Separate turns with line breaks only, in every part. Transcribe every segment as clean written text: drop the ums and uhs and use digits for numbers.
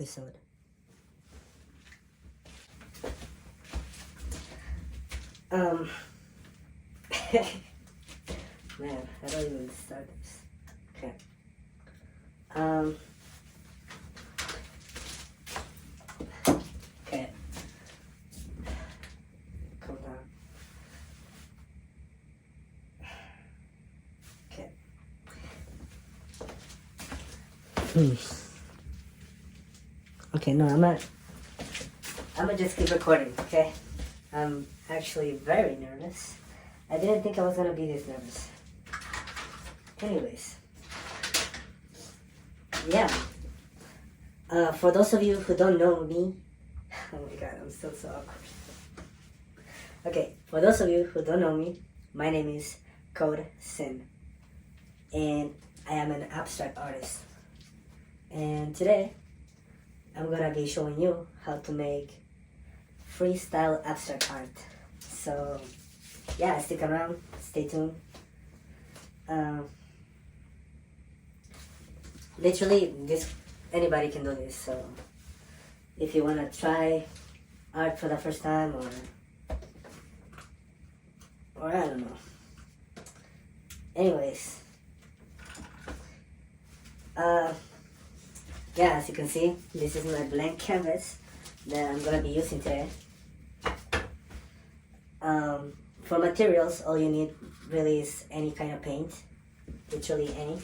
episode. Um, man, how do I even start this? Okay. Okay. Calm down. Okay. Okay, no, I'm gonna just keep recording, okay? I'm actually very nervous. I didn't think I was gonna be this nervous. Anyways. Yeah. For those of you who don't know me, oh my god, I'm still so awkward. Okay, for those of you who don't know me, my name is Code Sin, and I am an abstract artist. And today, I'm gonna be showing you how to make freestyle abstract art. So, yeah, stick around, stay tuned. Literally, anybody can do this. So, if you wanna try art for the first time, or I don't know. Anyways, yeah, as you can see, this is my blank canvas that I'm gonna be using today. For materials, all you need really is any kind of paint, literally any.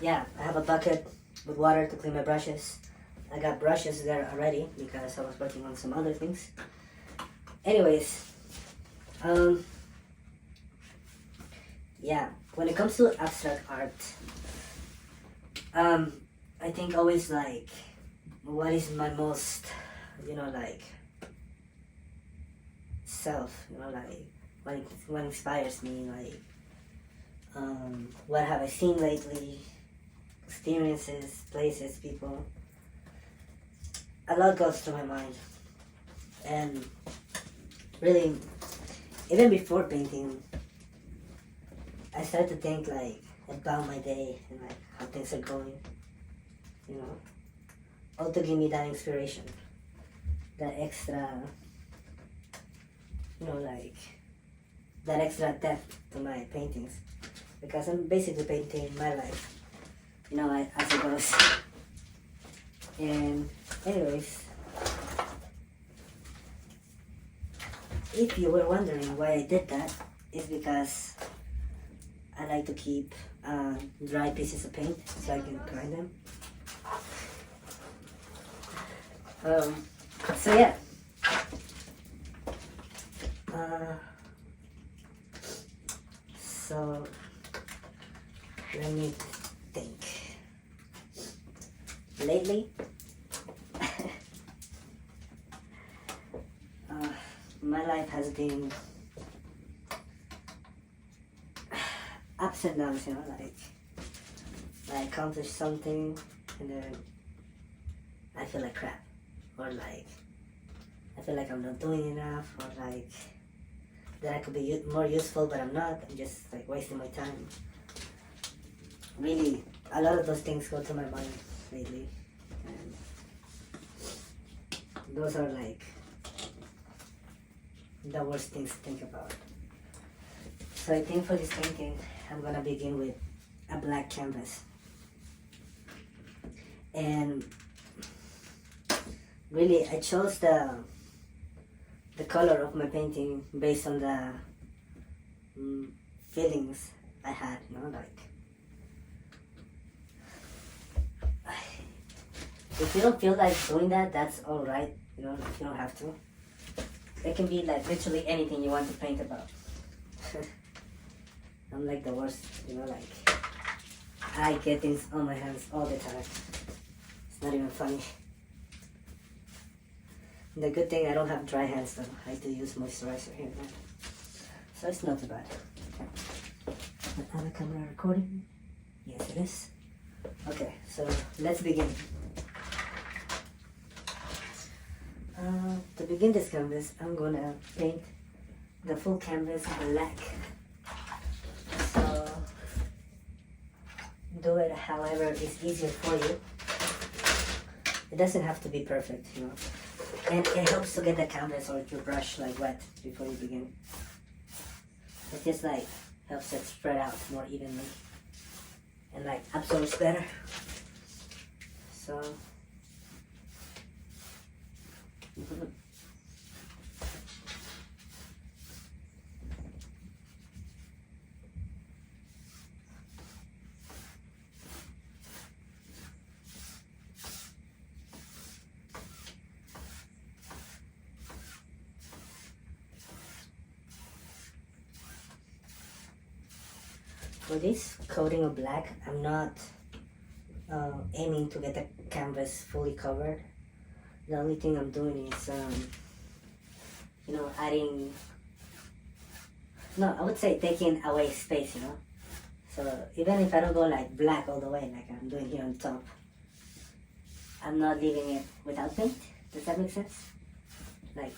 Yeah, I have a bucket with water to clean my brushes. I got brushes there already because I was working on some other things. Anyways, yeah, when it comes to abstract art, I think always like, what is my most, like, self, like, what inspires me, like, what have I seen lately, experiences, places, people. A lot goes through my mind, and really, even before painting, I started to think like about my day and like how things are going, all to give me that inspiration, that extra, like that extra depth to my paintings, because I'm basically painting my life, as it goes. And anyways, if you were wondering why I did that, it's because I like to keep dry pieces of paint so I can grind them. So yeah. So let me think. Lately, my life has been ups and downs, like I accomplish something and then I feel like crap, or like I feel like I'm not doing enough, or like that I could be more useful but I'm not. I'm just like wasting my time. Really, a lot of those things go through my mind lately, and those are like the worst things to think about. So I think for this painting, I'm gonna begin with a black canvas. And really, I chose the color of my painting based on the feelings I had, like, if you don't feel like doing that, that's alright, you don't have to. It can be like literally anything you want to paint about. I'm like the worst, like, I get things on my hands all the time. It's not even funny. The good thing I don't have dry hands though. I do use moisturizer here, man. So it's not too bad. But other camera recording? Yes, it is. Okay, so let's begin. To begin this canvas, I'm gonna paint the full canvas black. So do it however is easier for you. It doesn't have to be perfect, you know. And it helps to get the canvas or your brush like wet before you begin. It just like helps it spread out more evenly and like absorbs better. So for this coating of black, I'm not aiming to get the canvas fully covered. The only thing I'm doing is, you know, adding, no, I would say taking away space, you know. So even if I don't go like black all the way, like I'm doing here on top, I'm not leaving it without paint. Does that make sense? Like,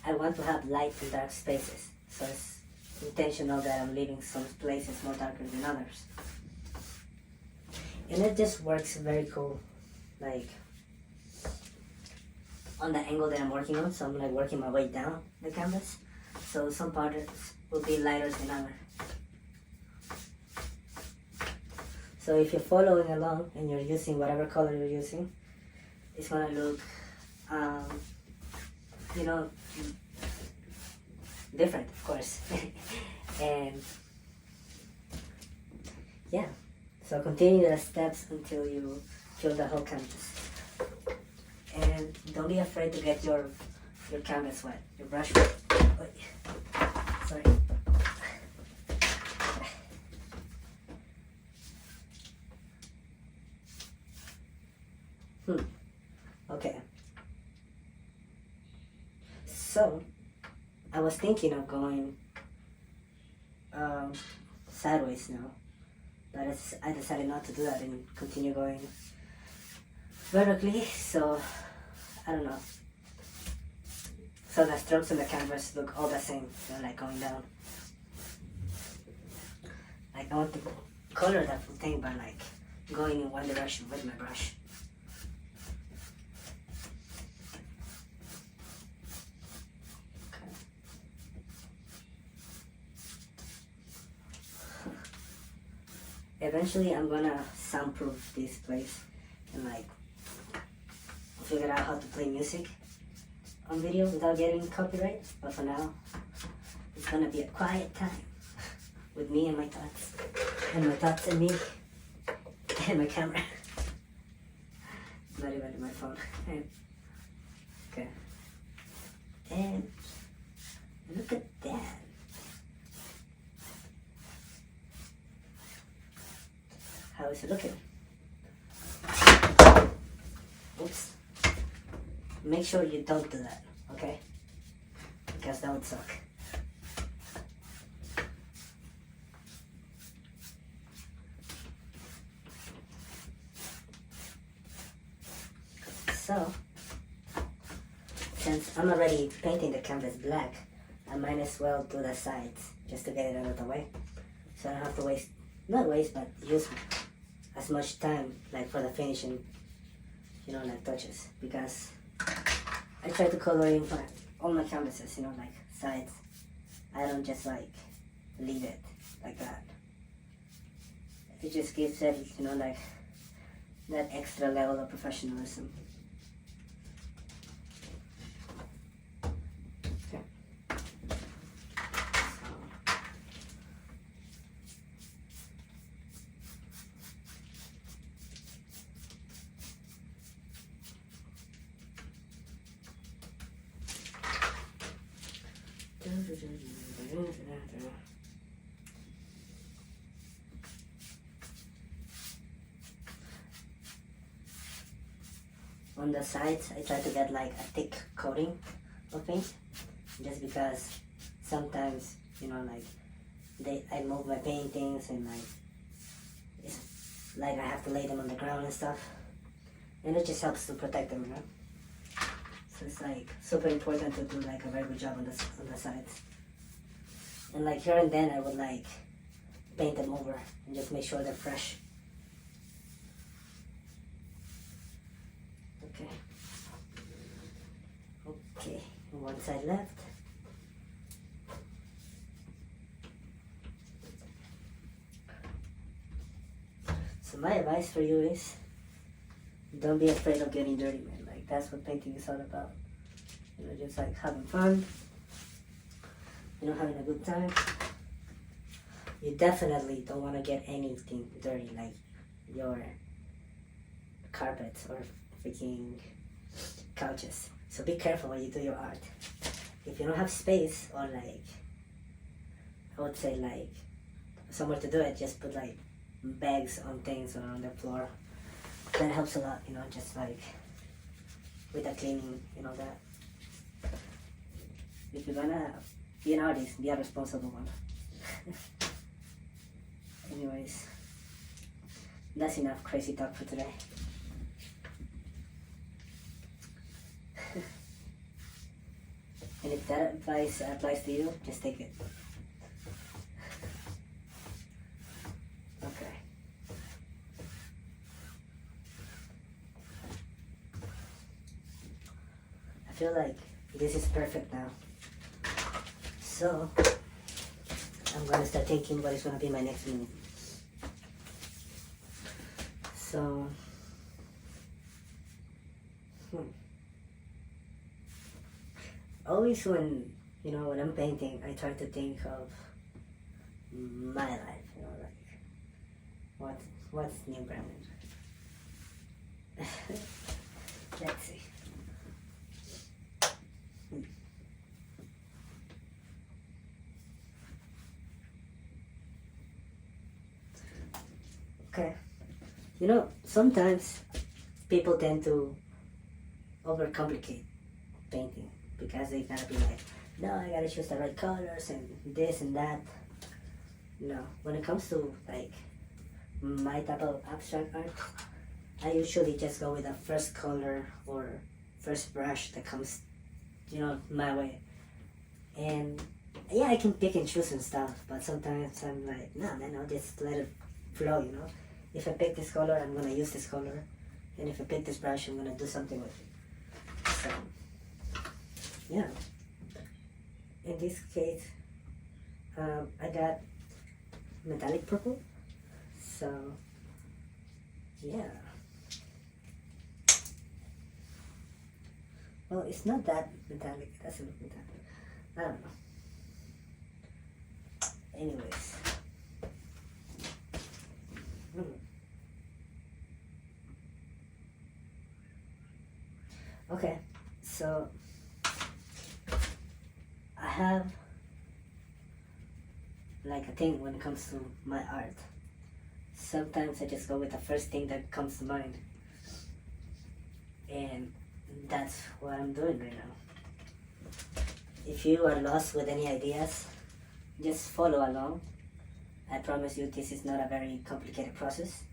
I want to have light and dark spaces. So it's intentional that I'm leaving some places more darker than others. And it just works very cool, like on the angle that I'm working on. So I'm like working my way down the canvas. So some parts will be lighter than others. So if you're following along and you're using whatever color you're using, it's gonna look, you know, different, of course. And yeah, so continue the steps until you fill the whole canvas. And don't be afraid to get your canvas wet, your brush wet. Sorry. Okay. So I was thinking of going sideways now, but I decided not to do that and continue going vertically. So I don't know. So the strokes on the canvas look all the same, you know, like going down. Like I want to color that full thing, but like going in one direction with my brush. Eventually I'm gonna soundproof this place and like figure out how to play music on video without getting copyright. But for now, it's gonna be a quiet time with me and my thoughts. And my thoughts and me. And my camera. Not even my phone. Okay. And look at that. How is it looking? Oops. Make sure you don't do that, okay? Because that would suck. So, since I'm already painting the canvas black, I might as well do the sides just to get it out of the way. So I don't have to waste, not waste, but use as much time like for the finishing, you know, like touches, because I try to color in for all my canvases, you know, like sides. I don't just like leave it like that. It just gives it, you know, like that extra level of professionalism. Okay. On the sides, I try to get like a thick coating of paint, just because sometimes, you know, like I move my paintings and like it's like I have to lay them on the ground and stuff, and it just helps to protect them, you know. So it's like super important to do like a very good job on the sides. And like here and then I would like paint them over and just make sure they're fresh. Okay. Okay, one side left. So my advice for you is, don't be afraid of getting dirty, man. Like, that's what painting is all about. You know, just like having fun, you know, having a good time. You definitely don't want to get anything dirty, like your carpets or freaking couches. So be careful when you do your art. If you don't have space, or like, I would say like somewhere to do it, just put like bags on things or on the floor. That helps a lot, you know, just like with the cleaning, you know, that. If you're gonna be an artist, be a responsible one. Anyways, that's enough crazy talk for today. And if that advice applies to you, just take it. Okay. I feel like this is perfect now. So, I'm gonna start thinking what is gonna be my next move. So, always when, you know, when I'm painting, I try to think of my life, you know, like, what's new, Brandon? Let's see. Okay. You know, sometimes people tend to overcomplicate painting because they gotta be like, no, I gotta choose the right colors and this and that. You know, when it comes to like my type of abstract art, I usually just go with the first color or first brush that comes, you know, my way. And yeah, I can pick and choose and stuff, but sometimes I'm like, nah, man, I'll just let it flow, you know. If I pick this color, I'm gonna use this color, and if I pick this brush, I'm gonna do something with it. So, yeah. In this case, I got metallic purple. So, yeah. Well, it's not that metallic. It doesn't look metallic. I don't know. Anyways. Okay, so I have like a thing when it comes to my art. Sometimes I just go with the first thing that comes to mind, and that's what I'm doing right now. If you are lost with any ideas, just follow along. I promise you this is not a very complicated process.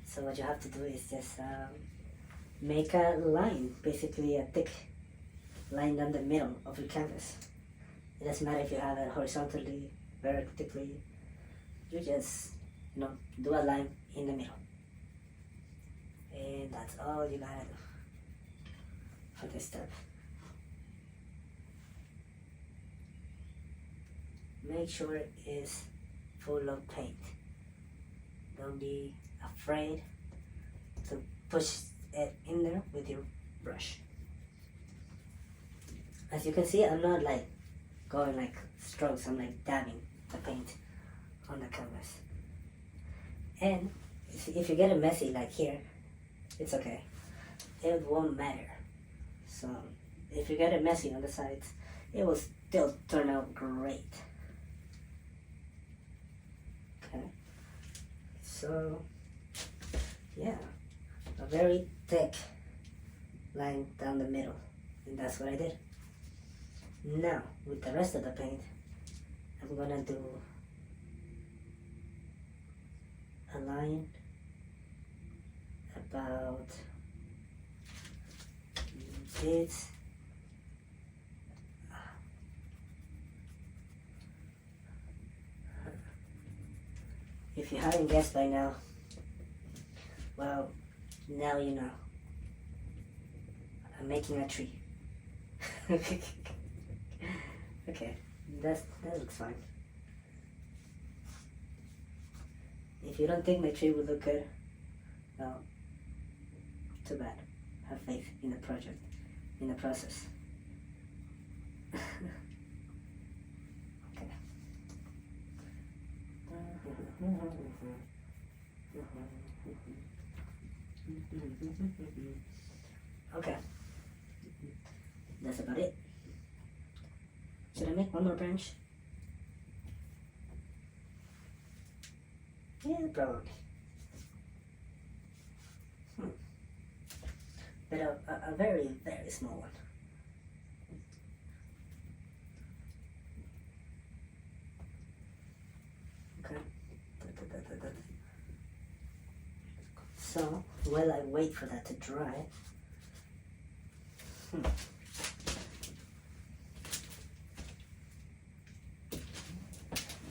So what you have to do is just make a line, basically a thick line down the middle of your canvas. It doesn't matter if you have it horizontally, vertically. You just, you know, do a line in the middle. And that's all you gotta do for this step. Make sure it is full of paint. Don't be afraid to push it in there with your brush. As you can see, I'm not like going like strokes, I'm like dabbing the paint on the canvas. And if you get it messy like here, it's okay. It won't matter. So if you get it messy on the sides, it will still turn out great. Okay. So yeah, a very thick line down the middle, and that's what I did. Now with the rest of the paint, I'm gonna do a line about this. if you haven't guessed by now, well, now you know. I'm making a tree. Okay, that looks fine. If you don't think my tree would look good, well, too bad. Have faith in the project, in the process. Okay. Okay. That's about it. Should I make one more branch? Yeah, probably. But a very, very small one. Okay. So, while I wait for that to dry,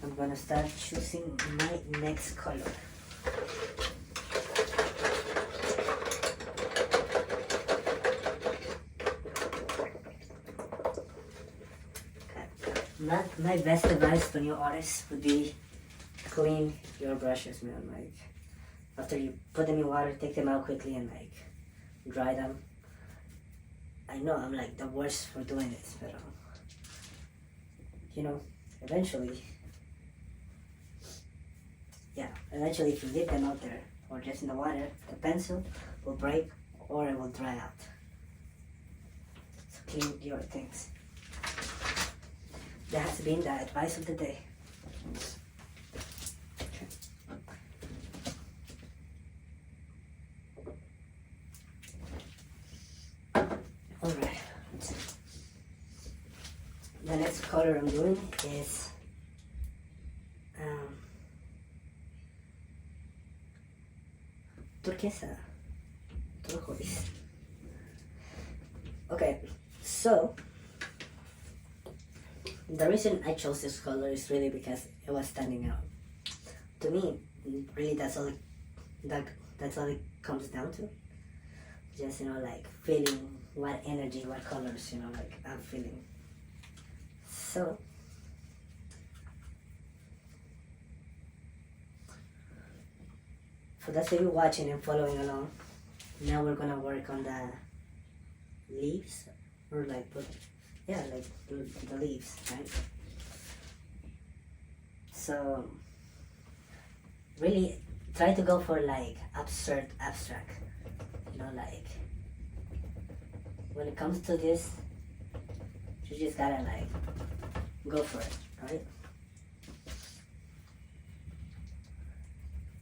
I'm gonna start choosing my next color. My best advice to new artists would be clean your brushes, man. Like, after you put them in water, take them out quickly and like dry them. I know I'm like the worst for doing this, but you know, eventually if you leave them out there or just in the water, the pencil will break or it will dry out. So clean your things. That has been the advice of the day. Alright, the next color I'm doing is turquoise. Okay, so the reason I chose this color is really because it was standing out. To me, really that's all it comes down to. Just, you know, like feeling what energy, what colors, you know, like I'm feeling. So for those of you watching and following along, now we're gonna work on the leaves, or like the leaves, right? So really try to go for like abstract, you know, like when it comes to this, you just gotta like go for it, right?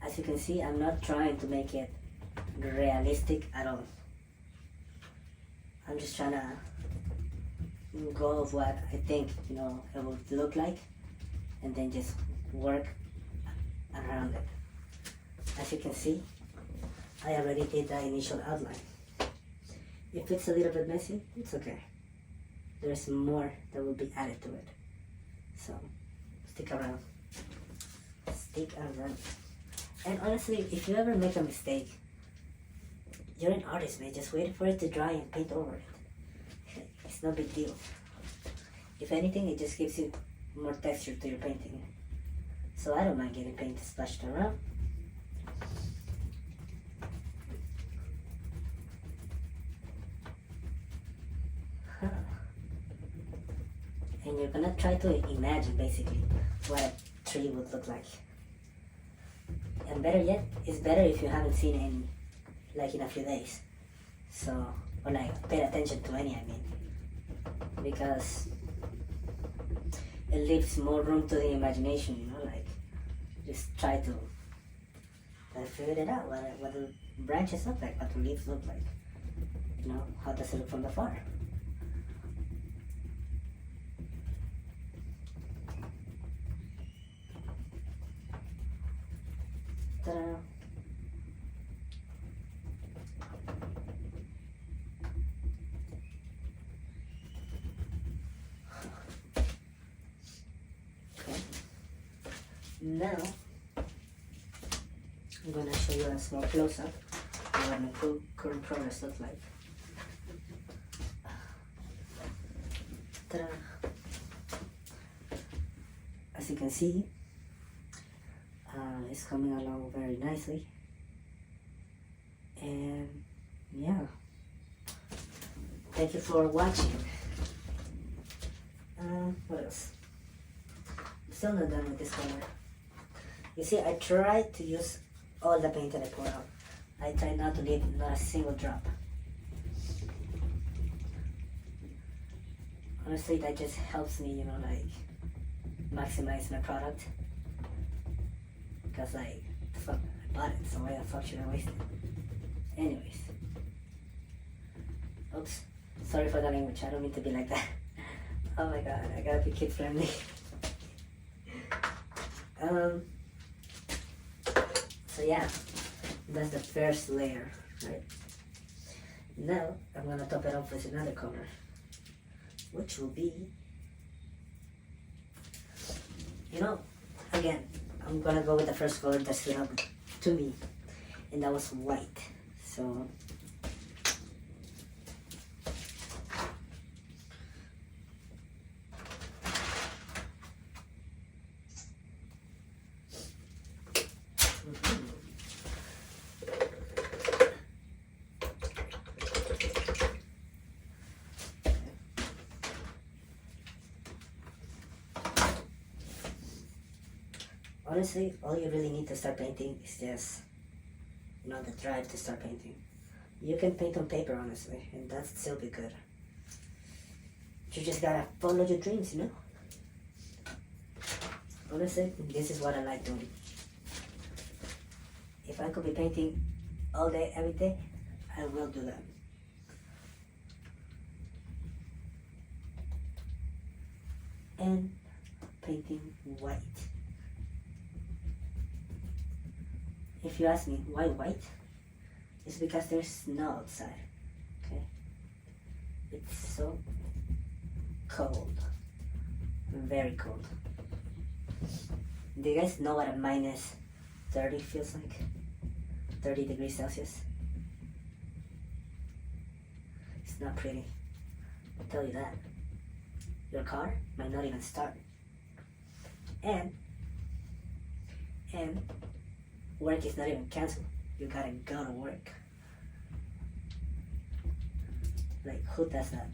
As you can see, I'm not trying to make it realistic at all. I'm just trying to go of what I think, you know, it would look like, and then just work around it. As you can see, I already did the initial outline. If it's a little bit messy, it's okay. There's more that will be added to it. So, stick around. Stick around. And honestly, if you ever make a mistake, you're an artist, man. Just wait for it to dry and paint over it. It's no big deal. If anything, it just gives you more texture to your painting. So I don't mind getting paint splashed around. And you're gonna try to imagine basically what a tree would look like. And better yet, it's better if you haven't seen any, like in a few days. So, or like pay attention to any, I mean. Because it leaves more room to the imagination, you know, like just try to figure it out, what the branches look like, what the leaves look like. You know, how does it look from afar? Ta-da. Okay. Now I'm gonna show you a small close-up of what my current progress looks like. Ta-da. As you can see, it's coming along very nicely, and yeah, thank you for watching. What else? I'm still not done with this color. You see, I tried to use all the paint that I pour out. I try not to leave not a single drop. Honestly, that just helps me, like maximize my product. Because like, fuck, I bought it, so why the fuck should I waste it? Anyways. Oops, sorry for the language, I don't mean to be like that. Oh my god, I gotta be kid friendly. So yeah, that's the first layer, right? Now, I'm gonna top it off with another color, which will be, again, I'm gonna go with the first color that stood up to me, and that was white. So, honestly, all you really need to start painting is just, the drive to start painting. You can paint on paper, honestly, and that'd still be good. You just gotta follow your dreams, Honestly, this is what I like doing. If I could be painting all day, every day, I will do that. And painting white. If you ask me why white, it's because there's snow outside, okay? It's so cold, very cold. Do you guys know what a minus 30 feels like? 30 degrees Celsius? It's not pretty, I'll tell you that. Your car might not even start. And work is not even canceled. You gotta go to work. Like, who does that?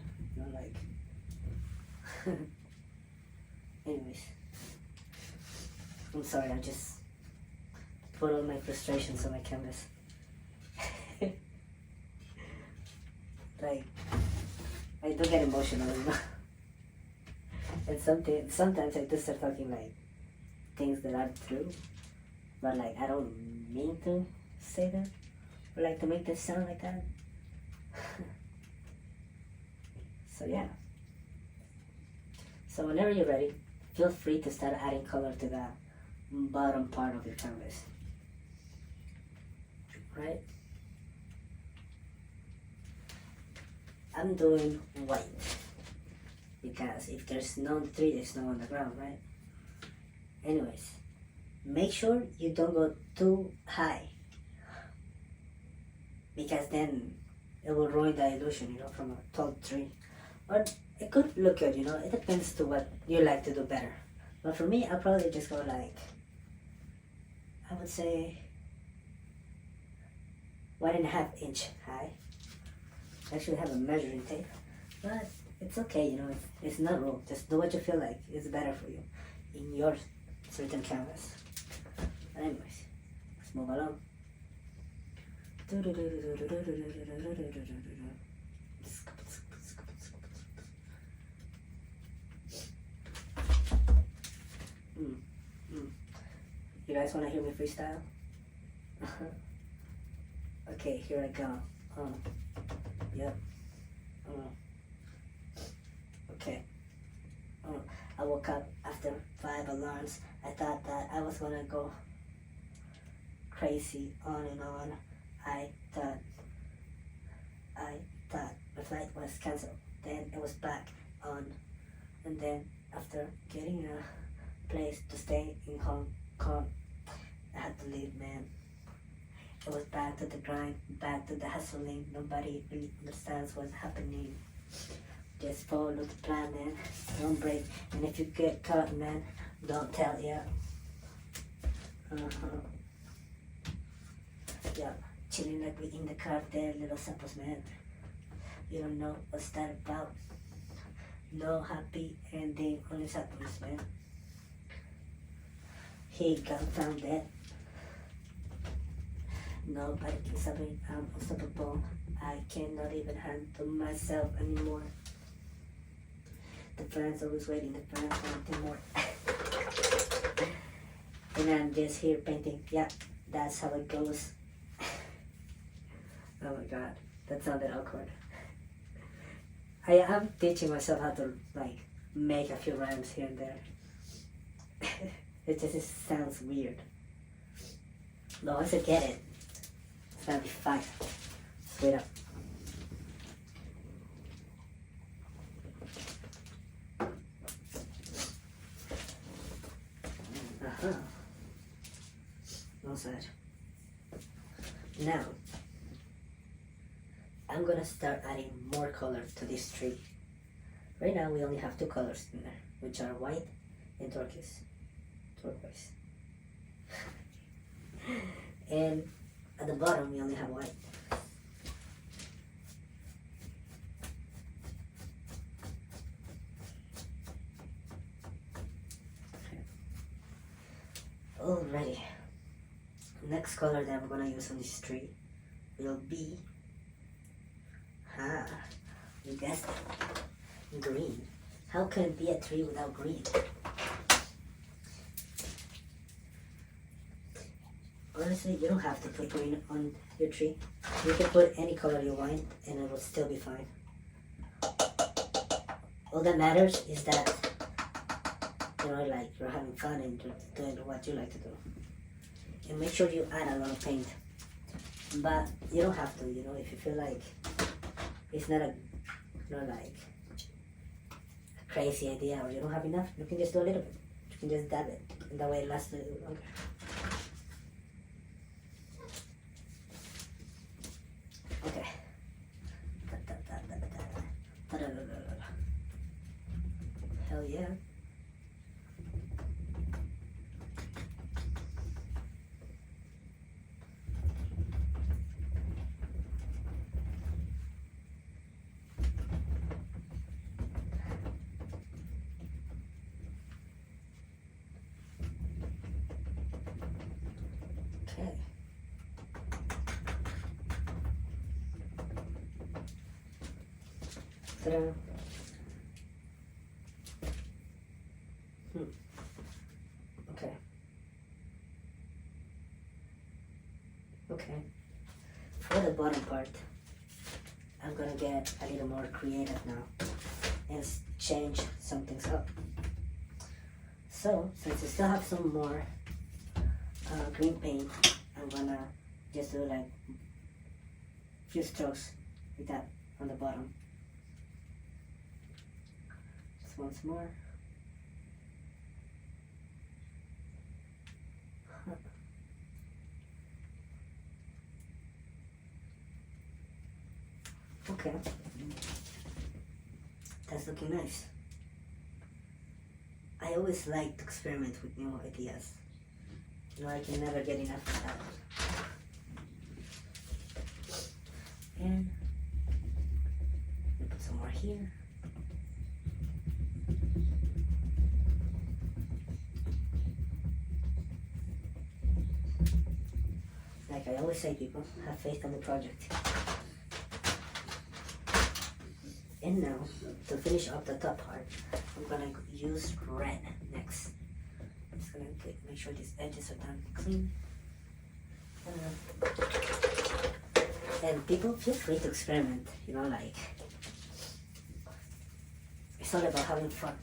Anyways. I'm sorry, I just put all my frustrations on my canvas. Like, I do get emotional, And sometimes I do start talking like things that aren't true. But like, I don't mean to say that, or like to make this sound like that. So yeah. So whenever you're ready, feel free to start adding color to the bottom part of your canvas. Right? I'm doing white, because if there's snow on the tree, there's snow on the ground, right? Anyways. Make sure you don't go too high, because then it will ruin the illusion, from a tall tree. Or it could look good, it depends to what you like to do better. But for me, I'll probably just go like, I would say 1.5 inch high. I actually have a measuring tape, but it's okay, it's not rule. Just do what you feel like is better for you in your certain canvas. Anyways, let's move along. You guys want to hear me freestyle? Okay, here I go. Yep. Okay. I woke up after 5 alarms. I thought that I was gonna go crazy on and on. I thought my flight was cancelled. Then it was back on. And then after getting a place to stay in Hong Kong, I had to leave, man. It was back to the grind, back to the hustling. Nobody really understands what's happening. Just follow the plan, man. Don't break. And if you get caught, man, don't tell. Yeah. Yeah. Chilling like we in the car there, little samples, man. You don't know what's that about. No happy ending, only sadness, man. He got found dead. Nobody can stop me. I'm unstoppable. I cannot even handle myself anymore. The friends always waiting. The friends wanting more. And I'm just here painting. Yeah, that's how it goes. Oh my god, that sounded awkward. I am teaching myself how to like make a few rhymes here and there. It sounds weird. But once I get it, it's gonna be fine. Straight up. Well said. Now, I'm gonna start adding more color to this tree. Right now we only have two colors in there, which are white and turquoise. And at the bottom we only have white. Alrighty. Next color that I'm gonna use on this tree will be, you guessed it, green. How can it be a tree without green? Honestly, you don't have to put green on your tree. You can put any color you want and it will still be fine. All that matters is that, you know, like you're having fun and you're doing what you like to do. And make sure you add a lot of paint. But you don't have to, you know, if you feel like it's not a, you know, like a crazy idea or you don't have enough, you can just do a little bit. You can just dab it, and that way it lasts a little longer. Okay. Hell yeah. Okay. Ta-da. Okay. Okay. For the bottom part, I'm gonna get a little more creative now and change some things up. So, since I still have some more green paint, I'm gonna just do like few strokes like that on the bottom. Just once more. Okay, that's looking nice. I always like to experiment with new ideas. You know, I can never get enough of that. And we put some more here. Like I always say, people, have faith in the project. And now, to finish up the top part, I'm gonna use red next. I'm just gonna make sure these edges are done clean. And people, feel free to experiment, you know, like, it's all about having fun.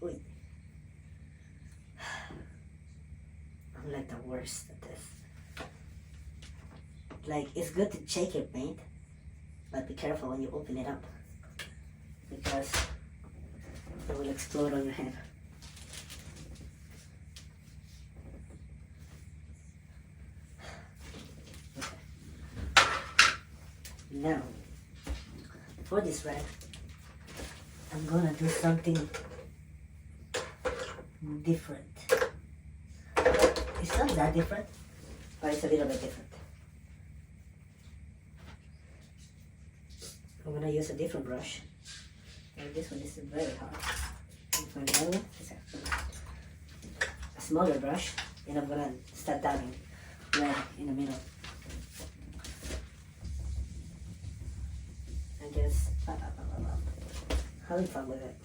Uy. I'm like the worst at this. Like, it's good to shake your paint, but be careful when you open it up, because it will explode on your hand. Now, for this red, I'm gonna do something different. It's not that different, but it's a little bit different. I'm gonna use a different brush, and this one is very hard. For another one, it's a smaller brush, and I'm gonna start dabbing red in the middle. And just having fun with it.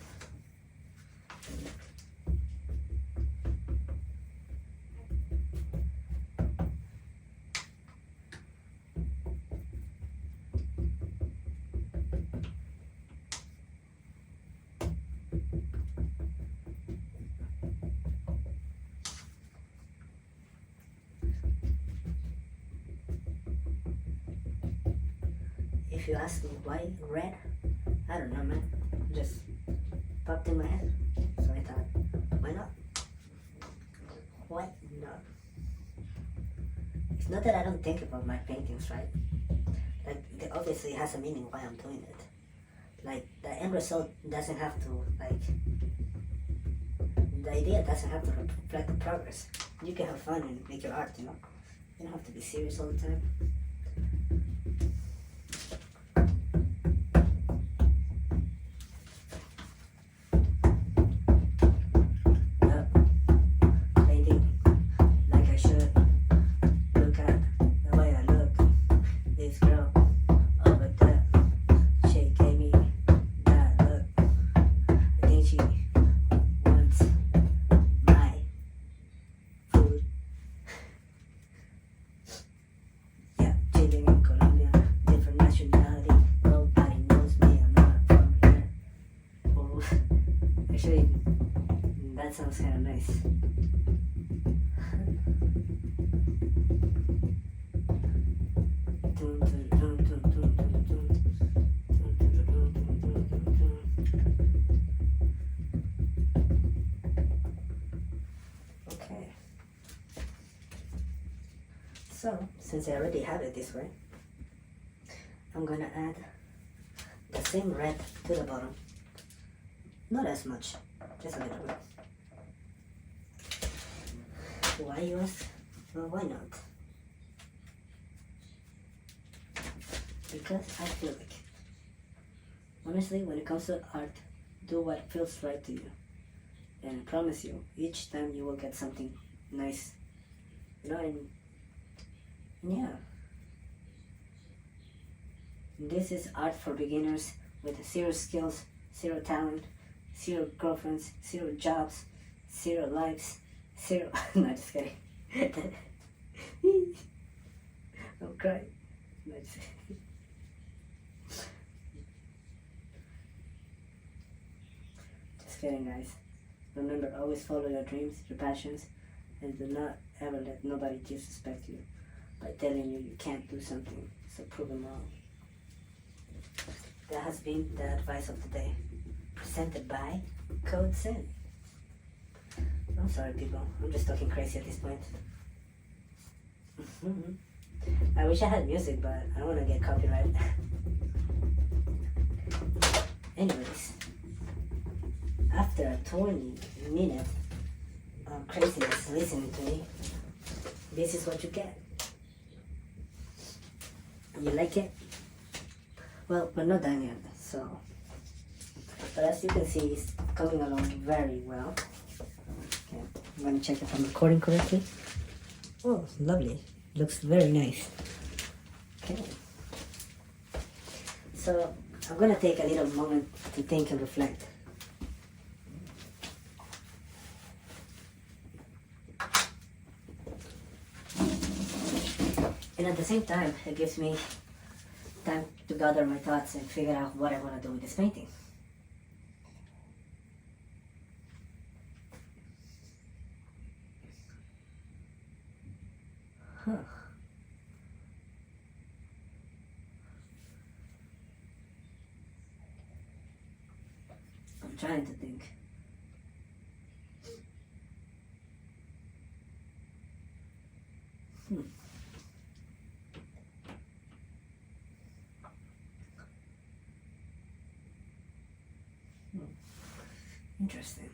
If you ask me why red, I don't know, man. Just popped in my head. So I thought, why not? Why not? It's not that I don't think about my paintings, right? Like, it obviously has a meaning why I'm doing it. Like, the end result doesn't have to, like, the idea doesn't have to reflect the progress. You can have fun and make your art, you know? You don't have to be serious all the time. Actually, that sounds kind of nice. Okay. So, since I already have it this way, I'm gonna add the same red to the bottom. Not as much, just a little bit. Why, you ask? Well, why not? Because I feel like, honestly, when it comes to art, do what feels right to you. And I promise you, each time you will get something nice. You know, and yeah. This is art for beginners with zero skills, zero talent, 0 girlfriends, 0 jobs, 0 lives, 0. No, just kidding. I'm crying. No, just kidding, guys. Remember, always follow your dreams, your passions, and do not ever let nobody disrespect you by telling you you can't do something. So prove them wrong. That has been the advice of the day. Presented by Code Sin. I'm sorry, people. I'm just talking crazy at this point. I wish I had music, but I don't want to get copyright. Anyways, after a 20-minute craziness listening to me, this is what you get. You like it? Well, we're not done yet, so. But as you can see, it's coming along very well. Okay, I'm gonna check if I'm recording correctly. Oh, lovely. Looks very nice. Okay. So, I'm gonna take a little moment to think and reflect. And at the same time, it gives me time to gather my thoughts and figure out what I want to do with this painting. Huh. I'm trying to think. Interesting.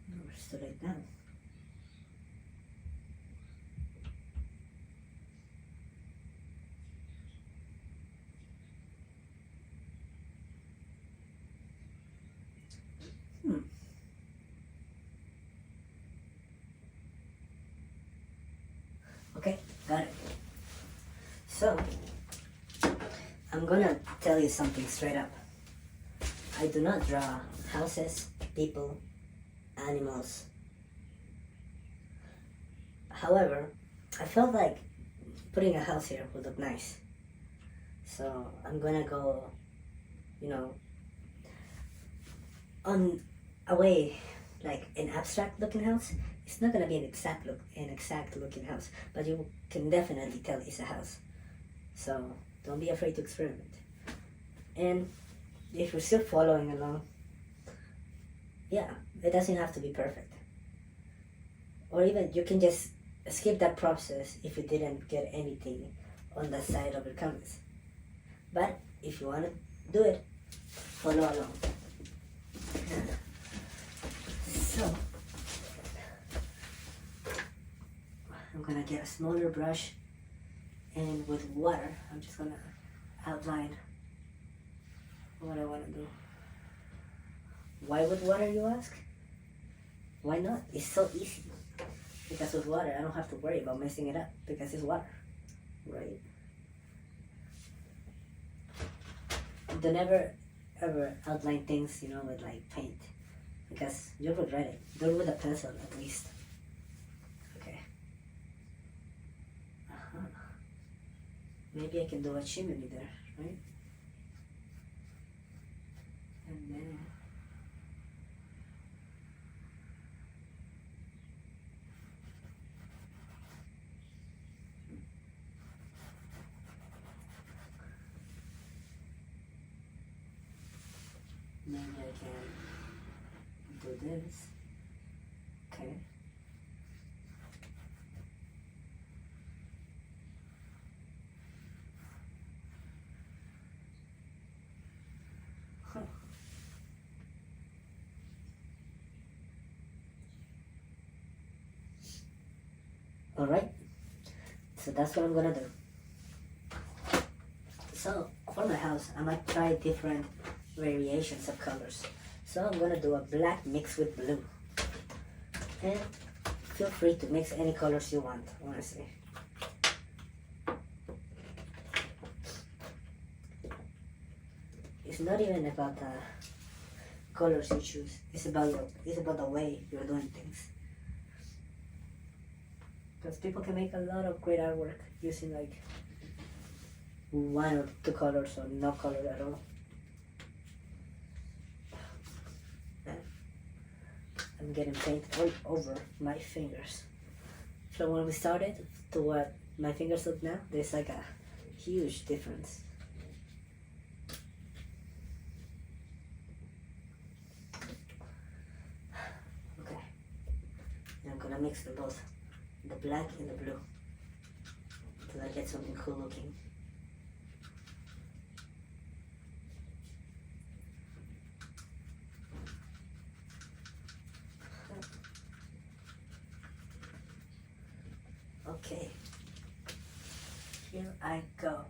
Never stood it down. Okay, got it. So, I'm gonna tell you something straight up. I do not draw houses, people, animals. However, I felt like putting a house here would look nice. So I'm gonna go, you know, on a way like an abstract looking house. It's not gonna be an exact looking house, but you can definitely tell it's a house. So don't be afraid to experiment. And if you're still following along, yeah, it doesn't have to be perfect. Or even you can just skip that process if you didn't get anything on the side of your canvas. But if you want to do it, follow along. So, I'm gonna get a smaller brush, and with water, I'm just gonna outline what I want to do. Why with water, you ask? Why not? It's so easy. Because with water, I don't have to worry about messing it up because it's water, right? Don't ever outline things, with like paint, because you'll regret it. Do it with a pencil at least. Okay. Maybe I can do a chimney there, right? And then maybe I can do this. Okay. Huh. Alright, so that's what I'm gonna do. So for my house, I might try different variations of colors. So I'm gonna do a black mixed with blue. And feel free to mix any colors you want, honestly. It's not even about the colors you choose. It's about the way you're doing things. Because people can make a lot of great artwork using like one or two colors or no color at all. I'm getting paint all over my fingers. From when we started to what my fingers look now, there's like a huge difference. Okay, and I'm gonna mix them both, the black and the blue, till I get something cool looking. Okay, here I go.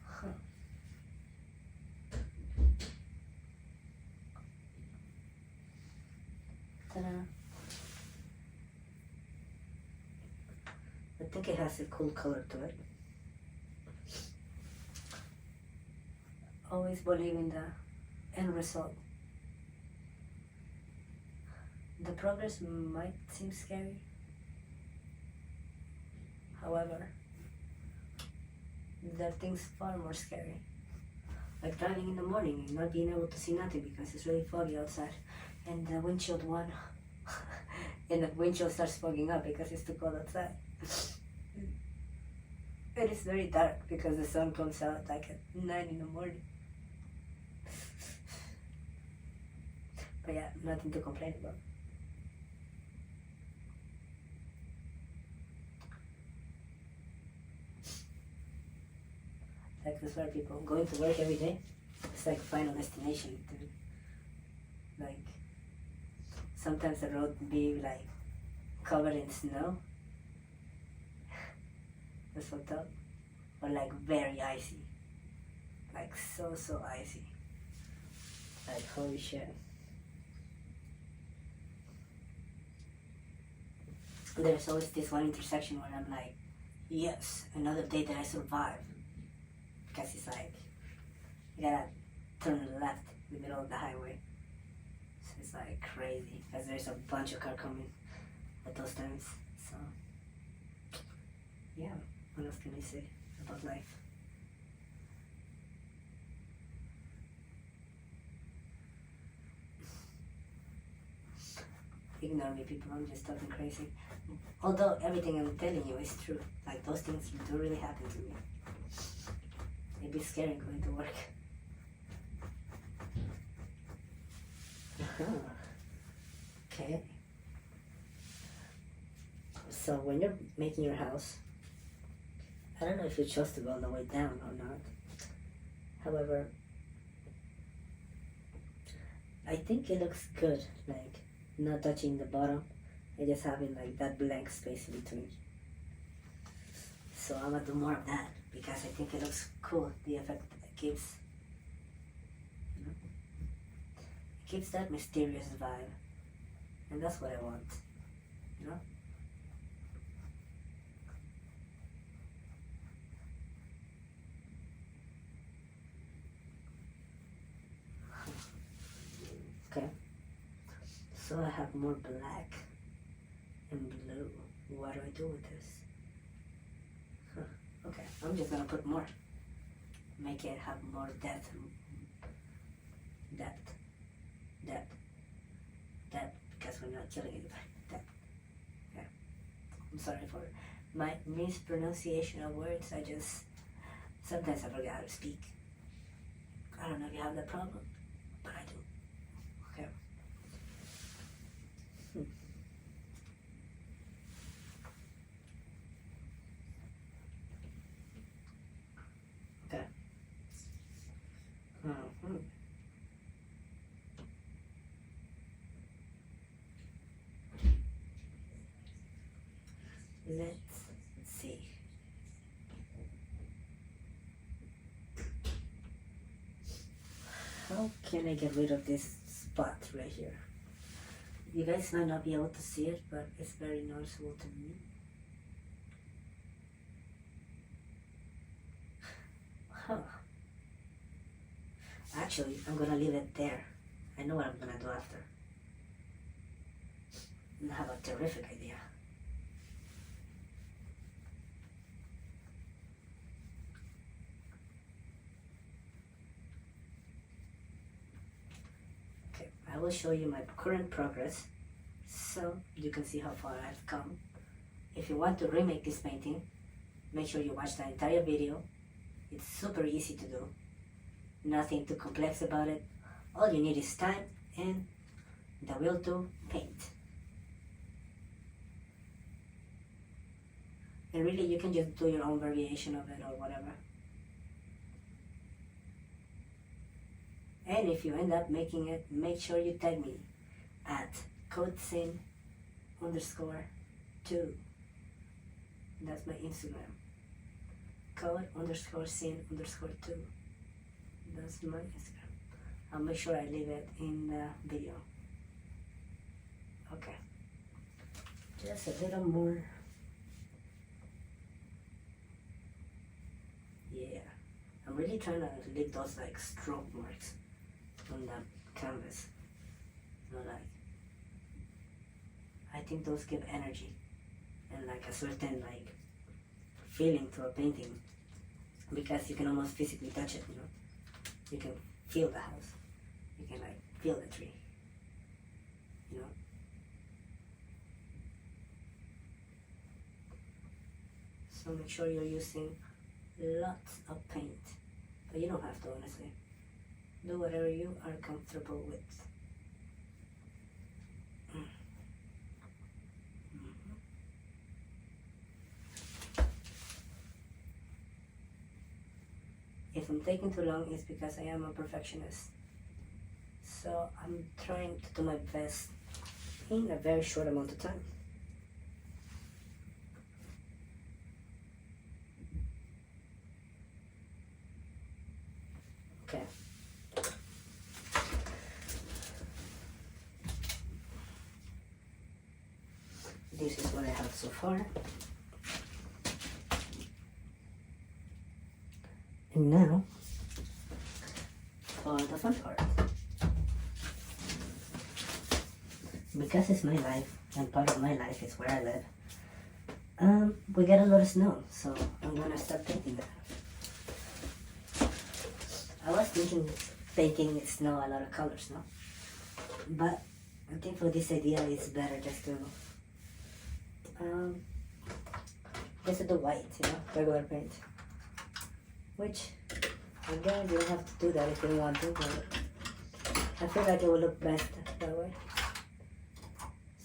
Huh. Ta-da. I think it has a cool color to it. Always believe in the end result. The progress might seem scary. However, there are things far more scary. Like driving in the morning and not being able to see nothing because it's really foggy outside. And the windshield and the windshield starts fogging up because it's too cold outside. It is very dark because the sun comes out like at 9 in the morning. But yeah, nothing to complain about. Like I swear, people going to work every day, it's like final destination. Dude. Like sometimes the road be like covered in snow. That's fucked up. Or like very icy. Like so icy. Like holy shit. There's always this one intersection where I'm like, yes, another day that I survive. Because it's like, you gotta turn left in the middle of the highway. So it's like crazy. Because there's a bunch of cars coming at those times. So, yeah, what else can I say about life? Ignore me, people, I'm just talking crazy. Although everything I'm telling you is true. Like those things do really happen to me. It'd be scary going to work. Okay. So when you're making your house, I don't know if you chose to go all the way down or not. However, I think it looks good, like not touching the bottom and just having like that blank space in between. So I'm gonna do more of that because I think it looks cool, the effect it gives. You know? It gives that mysterious vibe. And that's what I want. You know? Okay. So I have more black and blue. What do I do with this? Okay, I'm just gonna put more. Make it have more depth. Depth. Depth. Depth. Because we're not killing anybody. Depth. Yeah. I'm sorry for my mispronunciation of words. Sometimes I forget how to speak. I don't know if you have that problem, but I do. Okay. Okay. Let's see. How can I get rid of this spot right here? You guys might not be able to see it, but it's very noticeable to me. Huh. Actually, I'm gonna leave it there. I know what I'm gonna do after. I have a terrific idea. Okay, I will show you my current progress so you can see how far I've come. If you want to remake this painting, make sure you watch the entire video. It's super easy to do. Nothing too complex about it. All you need is time and the will to paint. And really, you can just do your own variation of it or whatever. And if you end up making it, make sure you tag me at codesyn_2. That's my Instagram. code_syn_2. That's my Instagram. I'll make sure I leave it in the video. Okay. Just a little more. Yeah. I'm really trying to leave those like stroke marks on the canvas. You know, like, I think those give energy and like a certain like feeling to a painting because you can almost physically touch it, you know. You can feel the house. You can like feel the tree. You know? So make sure you're using lots of paint. But you don't have to, honestly. Do whatever you are comfortable with. if I'm taking too long, it's because I am a perfectionist. So I'm trying to do my best in a very short amount of time. Okay. This is what I have so far. And now, for the fun part. Because it's my life, and part of my life is where I live, we get a lot of snow, so I'm gonna start painting that. I was painting snow a lot of colors, no? But I think for this idea, it's better just to do white, regular paint. Which, again, you don't have to do that if you don't want to, but I feel like it will look best that way.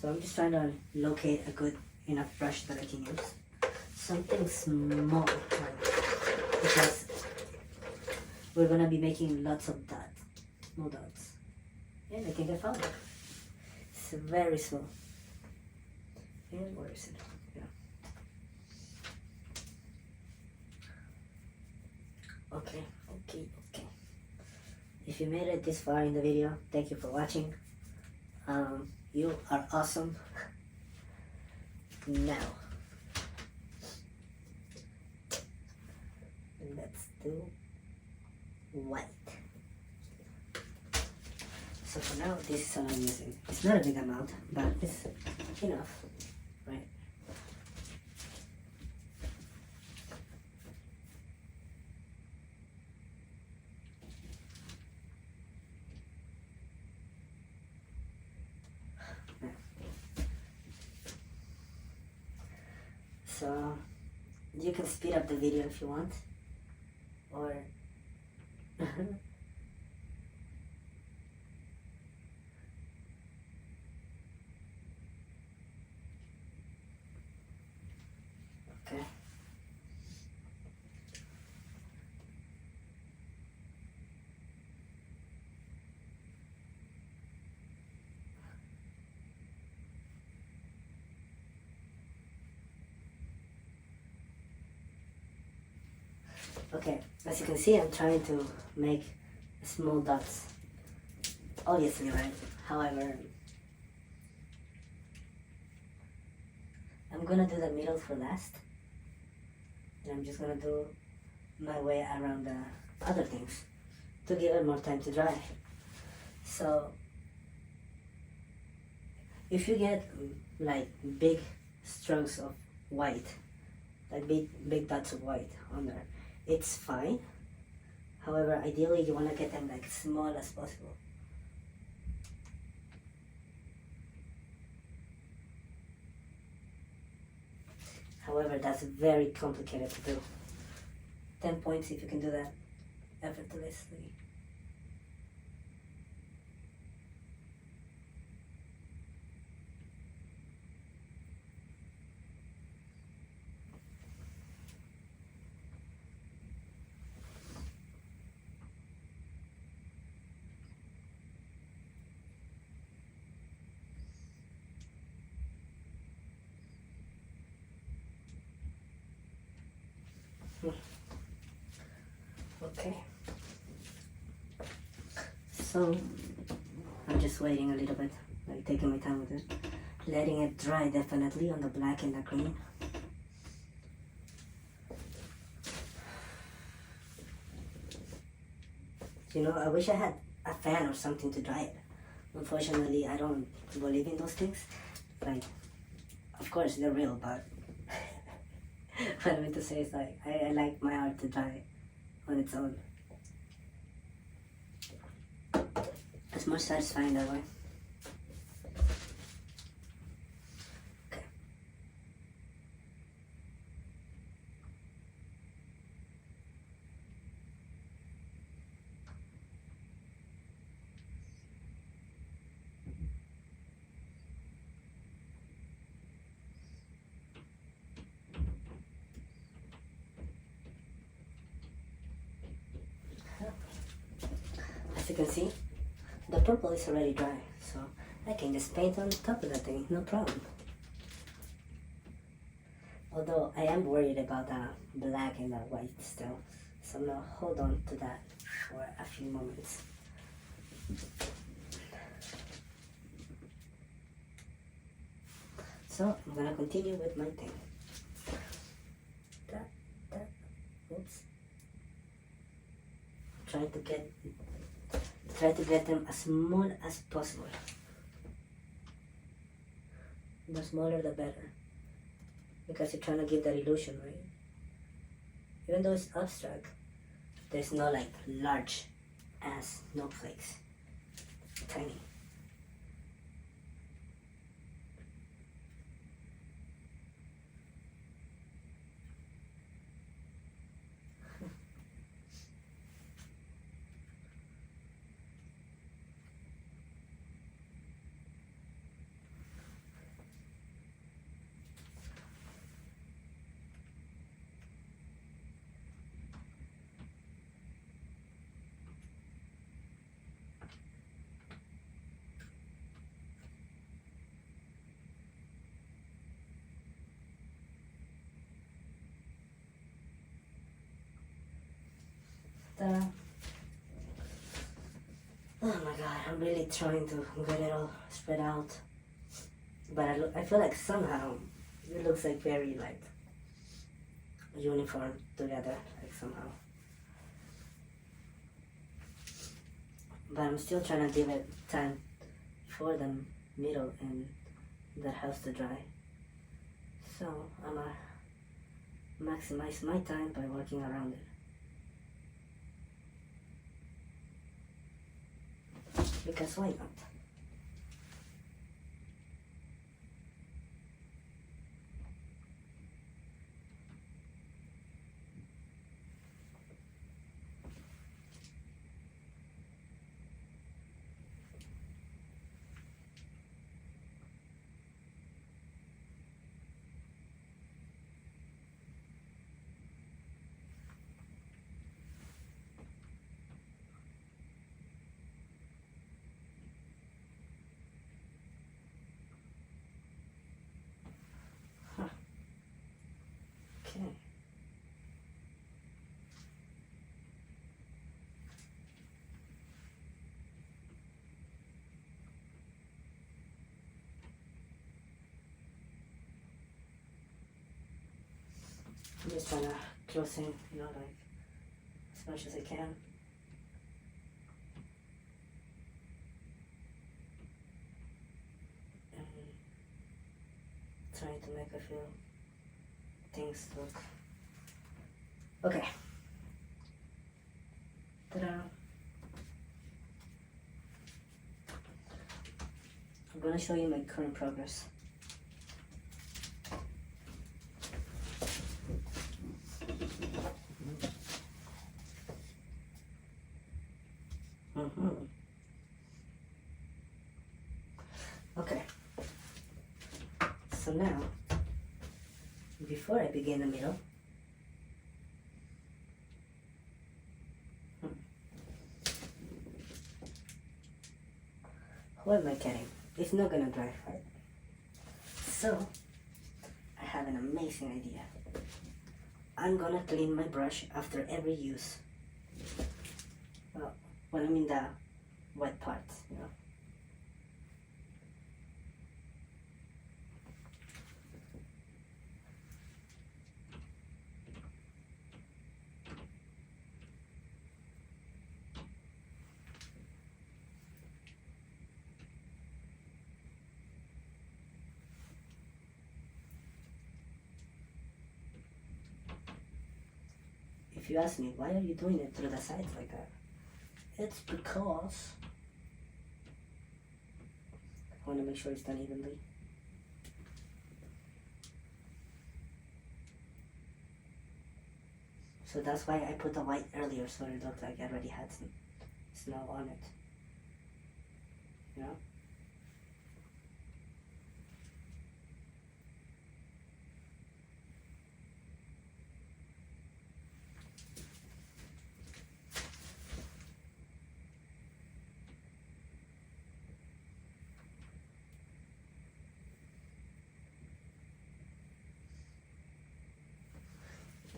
So I'm just trying to locate a good enough brush that I can use. Something small, because we're gonna be making lots of dots, small dots. And I think I found it. It's very small. And where is it? Yeah. Okay. If you made it this far in the video, thank you for watching. You are awesome. Now, let's do white. So for now, this is all I'm using. It's not a big amount, but it's enough, right? So you can speed up the video if you want, or okay. Okay, as you can see, I'm trying to make small dots. Obviously, right? However, I'm gonna do the middle for last. And I'm just gonna do my way around the other things to give it more time to dry. So, if you get like big strokes of white, like big dots of white on there, it's fine. However, ideally you want to get them like small as possible. However, that's very complicated to do. 10 points if you can do that effortlessly. Okay. So, I'm just waiting a little bit, like taking my time with it. Letting it dry definitely on the black and the green. I wish I had a fan or something to dry it. Unfortunately, I don't believe in those things. Like, of course they're real, but what I meant to say is like, I like my art to dry on its own. It's more satisfying that way. Okay. you can see, the purple is already dry, so I can just paint on top of that thing, no problem. Although I am worried about the black and the white still, so I'm gonna hold on to that for a few moments. So I'm gonna continue with my thing. Oops. Try to get them as small as possible. The smaller the better, because you're trying to give that illusion, right? Even though it's abstract, there's no like large ass snowflakes. Tiny. Oh my god, I'm really trying to get it all spread out. But I feel like somehow it looks like very like uniform together, like somehow. But I'm still trying to give it time for the middle and that house to dry. So I'm gonna maximize my time by working around it. Because why not? Okay. I'm just trying to close in, like as much as I can. And trying to make a few things look okay. Ta-da! I'm gonna show you my current progress. Okay. So now, before I begin the middle, who am I kidding? It's not gonna dry, right? So, I have an amazing idea. I'm gonna clean my brush after every use. Well, when I'm in the wet parts, If you ask me, why are you doing it through the sides like that? It's because I want to make sure it's done evenly. So that's why I put the white earlier, so it looked like I already had some snow on it.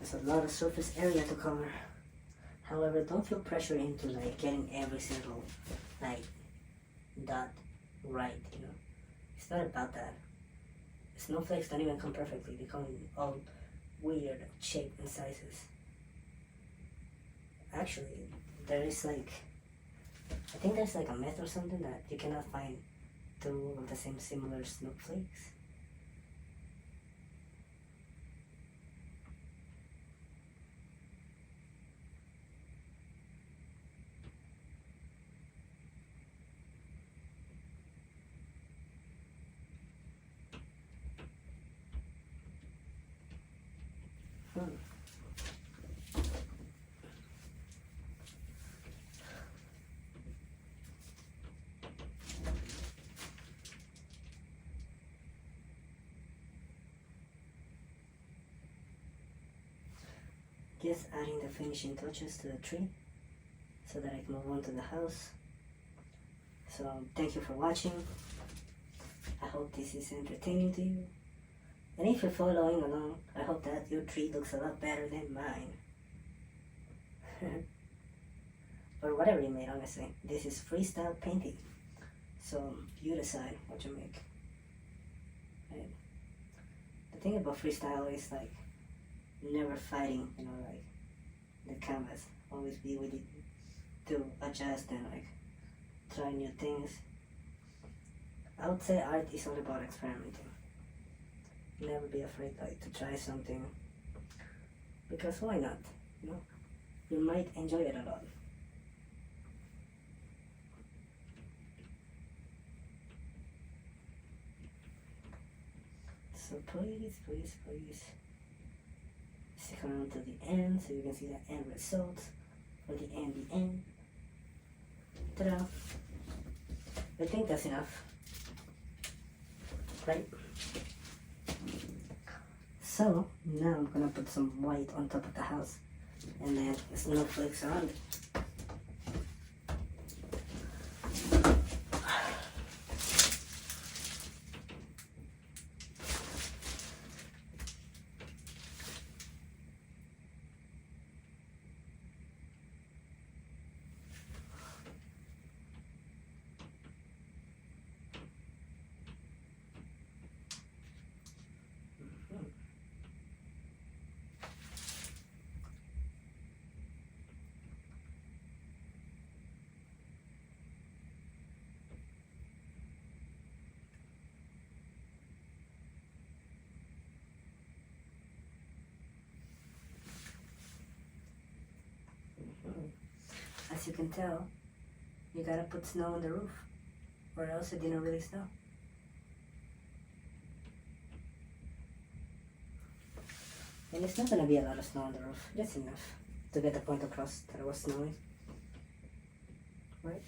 There's a lot of surface area to cover. However, don't feel pressure into like getting every single like dot right, you know. It's not about that. Snowflakes don't even come perfectly. They come in all weird shapes and sizes. Actually, there is like, I think there's like a myth or something that you cannot find two of the same similar snowflakes. Hmm. Just adding the finishing touches to the tree so that I can move on to the house. So thank you for watching. I hope this is entertaining to you. And if you're following along, I hope that your tree looks a lot better than mine. Or whatever you made, honestly. This is freestyle painting. So you decide what you make. Right? The thing about freestyle is like never fighting, you know, like the canvas. Always be willing to adjust and like try new things. I would say art is all about experimenting. Never be afraid like to try something, because why not? You know, you might enjoy it a lot. So please, please, please stick around to the end so you can see the end results for the end. Ta-da! I think that's enough, right? So now I'm gonna put some white on top of the house and then snowflakes around it. As you can tell, you gotta put snow on the roof, or else it didn't really snow. And it's not gonna be a lot of snow on the roof, just enough to get the point across that it was snowing. Right?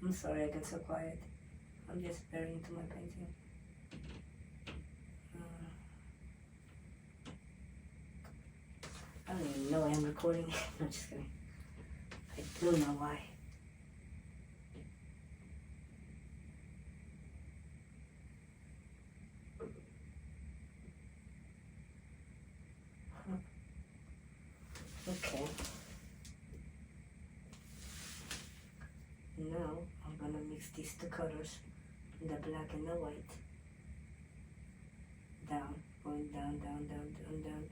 I'm sorry I got so quiet. I'm just very into my painting. I don't even know I'm recording. No, just kidding. I do know why. Okay. Now I'm gonna mix these two colors, the black and the white. Down, going down, down, down, down, down,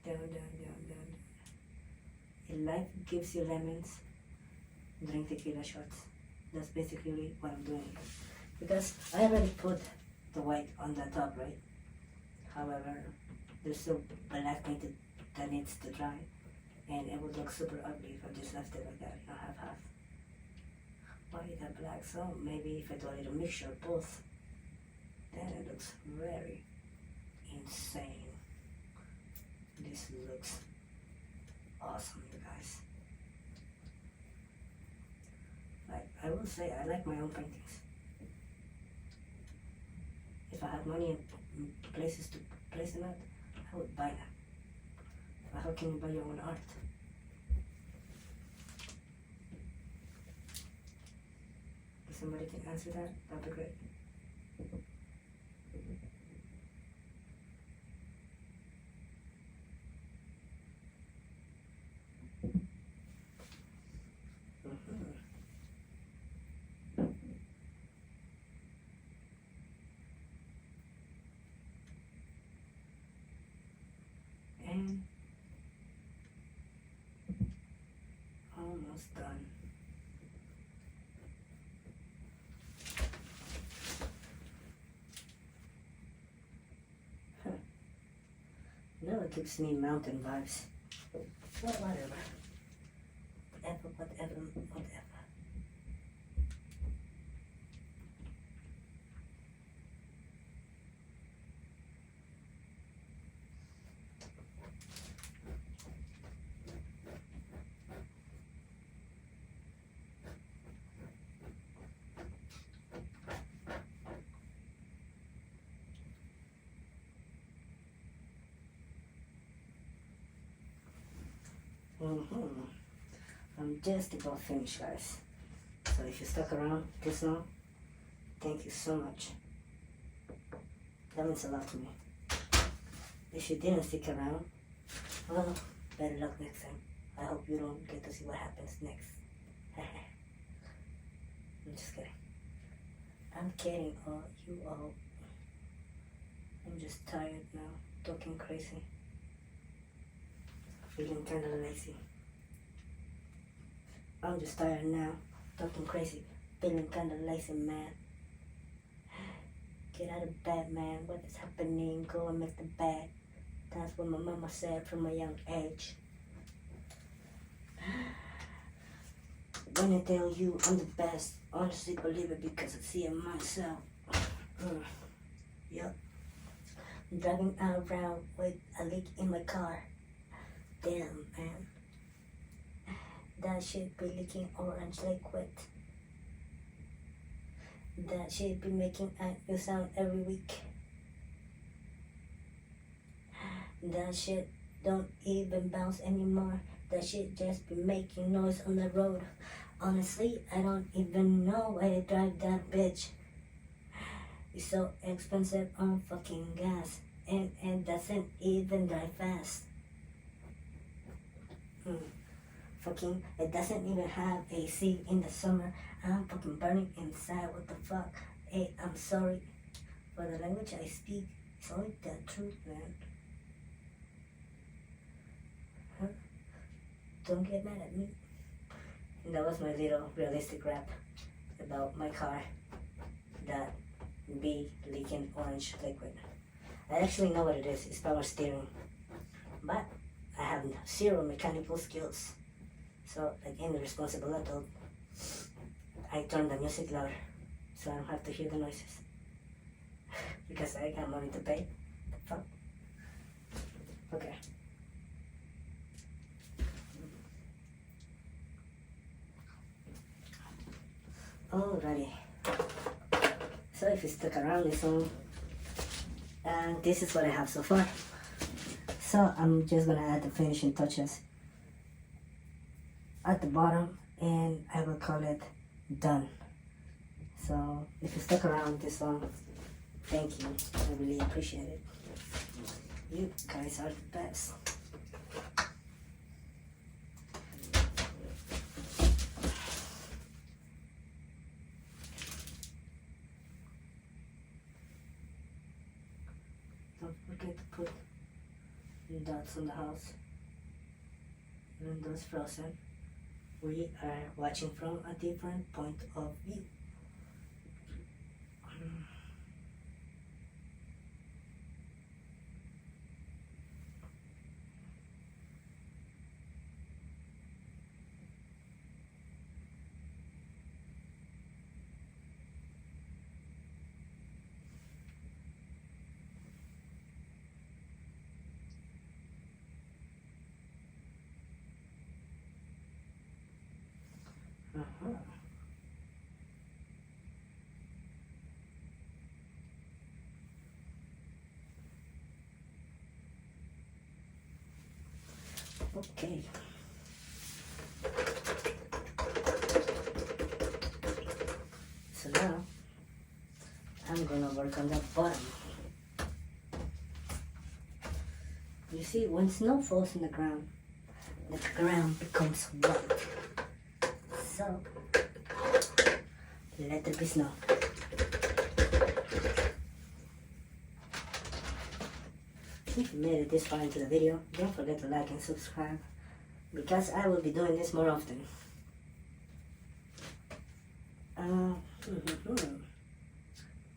down, down, down, down. If life gives you lemons, drink tequila shots. That's basically what I'm doing. Because I already put the white on the top, right? However, there's still black painted that needs to dry, and it would look super ugly if I just left it like that, you know, half. White and black, so maybe if I do a little mixture of both, then it looks very insane. This looks would say I like my own paintings. If I had money and places to place them at, I would buy them. But how can you buy your own art? If somebody can answer that, that'd be great. And almost done. Now it gives me mountain vibes. Well, whatever. Whatever. I'm just about finished, guys. So if you stuck around this long, thank you so much. That means a lot to me. If you didn't stick around, well, better luck next time. I hope you don't get to see what happens next. I'm just kidding. I'm kidding, you all. I'm just tired now, talking crazy. Feeling kinda lazy. I'm just tired now, talking crazy, feeling kinda lazy, man. Get out of bed, man. What is happening? Go and make the bed. That's what my mama said from a young age. When I tell you I'm the best, honestly believe it because I see it myself. Yup. I'm driving around with a leak in my car. Damn, man. That shit be leaking orange liquid. That shit be making a new sound every week. That shit don't even bounce anymore. That shit just be making noise on the road. Honestly, I don't even know why they drive that bitch. It's so expensive on fucking gas. And doesn't even drive fast. Fucking, it doesn't even have AC in the summer. I'm fucking burning inside. What the fuck? Hey, I'm sorry for the language I speak. It's only the truth, man. Huh? Don't get mad at me. And that was my little realistic rap about my car that be leaking orange liquid. I actually know what it is. It's power steering. But I have zero mechanical skills. So, like any responsible adult, I turn the music louder so I don't have to hear the noises. Because I got money to pay. The fuck? Okay. Alrighty. So if you stuck around this long, and this is what I have so far. So I'm just gonna add the finishing touches at the bottom and I will call it done. So if you stuck around this long, thank you. I really appreciate it. You guys are the best. Don't forget to put dots on the house. Windows frozen. We are watching from a different point of view. Okay. So now I'm gonna work on the bottom. You see, when snow falls on the ground becomes white. So let there be snow. If you made it this far into the video, don't forget to like and subscribe, because I will be doing this more often.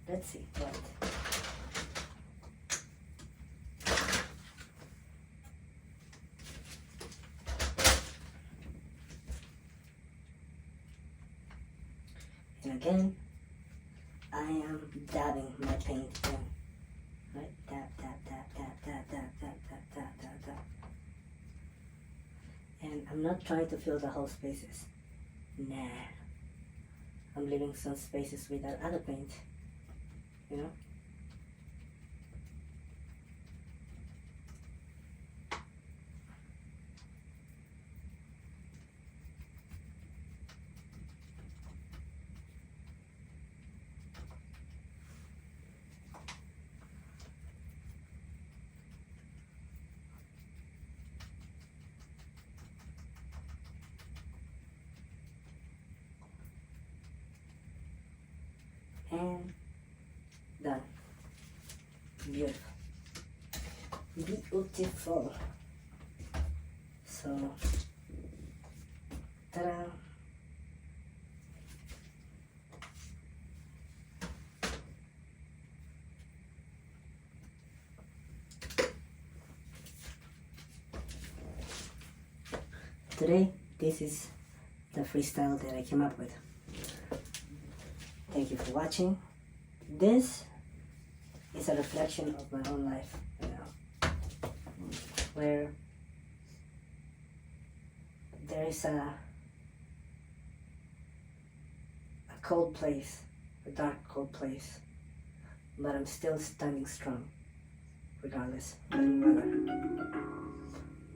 Let's see, what? And again, I am dabbing my paint in. Right? Dab, dab, dab, dab, dab, dab, dab, dab, dab, dab, dab. And I'm not trying to fill the whole spaces. Nah. I'm leaving some spaces with that other paint. You know? And done. Beautiful. Beautiful. So, ta-da. Today, this is the freestyle that I came up with. Thank you for watching. This is a reflection of my own life, you know, where there is a cold place, a dark cold place, but I'm still standing strong, regardless of the weather.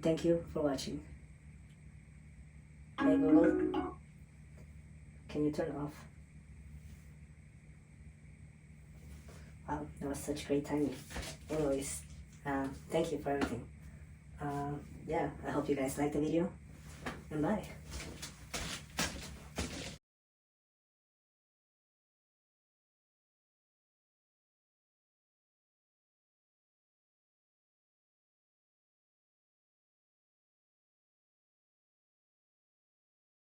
Thank you for watching. Hey Google, can you turn off? Wow, that was such great timing. Anyways, thank you for everything. Yeah, I hope you guys liked the video, and bye.